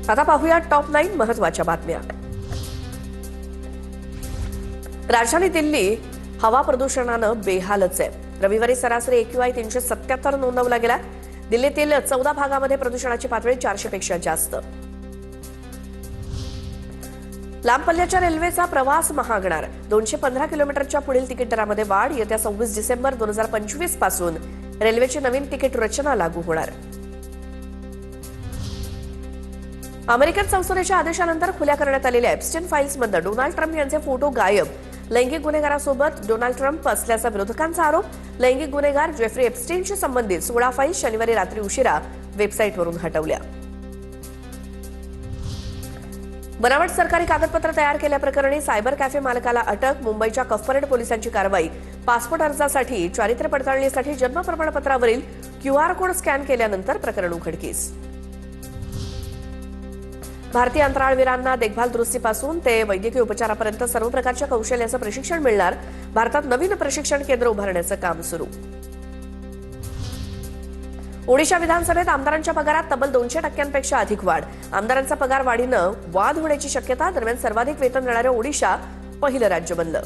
आता पाहूया टॉप 9 महत्त्वाच्या बातम्या। राजधानी दिल्ली हवा प्रदूषणानं बेहालच आहे। रविवारी सरासरी AQI 377 नोंदवला गेला। दिल्लीतील 14 भागामध्ये प्रदूषणाची पातळी 400 पेक्षा जास्त। लांब पल्ल्याच्या रेल्वेचा प्रवास महागणार। 215 किलोमीटरच्या पुढील तिकीट दरामध्ये वाढ। येत्या 26 डिसेंबर 2025 पासून रेल्वेची नवीन तिकीट रचना लागू होणार। अमेरिकन संसदेच्या आदेशानंतर खुल्या करण्यात आलेल्या एप्स्टीन फाईल्समध्ये डोनाल्ड ट्रम्प यांचे फोटो गायब। लैंगिक गुन्हेगारासोबत डोनाल्ड ट्रम्प असल्याचा विरोधकांचा आरोप। लैंगिक गुन्हेगार जेफ्री एप्स्टीनशी संबंधित 16 फाईल्स शनिवारी रात्री उशिरा वेबसाईटवरून हटवल्या। बनावट सरकारी कागदपत्र तयार केल्याप्रकरणी सायबर कॅफे मालकाला अटक। मुंबईच्या कफपरेड पोलिसांची कारवाई। पासपोर्ट अर्जासाठी चारित्र्य पडताळणीसाठी जन्म प्रमाणपत्रावरील QR कोड स्कॅन केल्यानंतर प्रकरण उघडकीस। भारतीय अंतराळवीरांना देखभाल दुरुस्तीपासून ते वैद्यकीय उपचारापर्यंत सर्व प्रकारच्या कौशल्याचं प्रशिक्षण मिळणार। भारतात नवीन प्रशिक्षण केंद्र उभारण्याचं काम सुरू। ओडिशा विधानसभेत आमदारांच्या पगारात तब्बल 200% अधिक वाढ। आमदारांचा पगार वाढीनं वाद होण्याची शक्यता। दरम्यान सर्वाधिक वेतन देणारे ओडिशा पहिलं राज्य बनलं।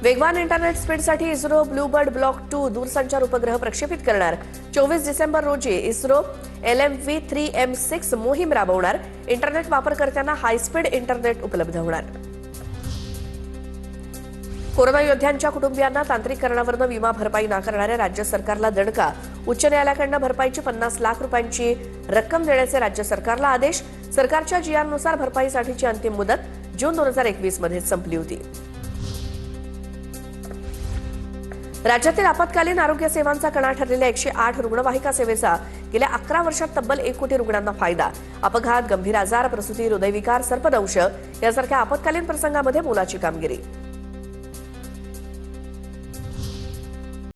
वेगवान इंटरनेट स्पीडसाठी इस्रो ब्लूबर्ड ब्लॉक 2 दूरसंचार उपग्रह प्रक्षेपित करणार। 24 डिसेंबर रोजी इस्रो LMV-3M6 मोहीम राबवणार। इंटरनेट वापरकर्त्यांना हायस्पीड इंटरनेट उपलब्ध होणार। कोरोना योद्ध्यांच्या कुटुंबियांना तांत्रिकरणावरून विमा भरपाई नाकारणाऱ्या राज्य सरकारला दणका। उच्च न्यायालयाकडून भरपाईची 50 लाख रुपयांची रक्कम देण्याचे राज्य सरकारला आदेश। सरकारच्या GR नुसार भरपाईसाठीची अंतिम मुदत जून 2021 मध्ये संपली होती। राज्यातील आपत्कालीन आरोग्य सेवांचा कणा ठरलेल्या 108 रुग्णवाहिका सेवेचा गेल्या 11 वर्षात तब्बल 1 कोटी रुग्णांना फायदा। अपघात, गंभीर आजार, प्रसूती, हृदयविकार, सर्पदंश यासारख्या आपत्कालीन प्रसंगामध्ये मोलाची कामगिरी।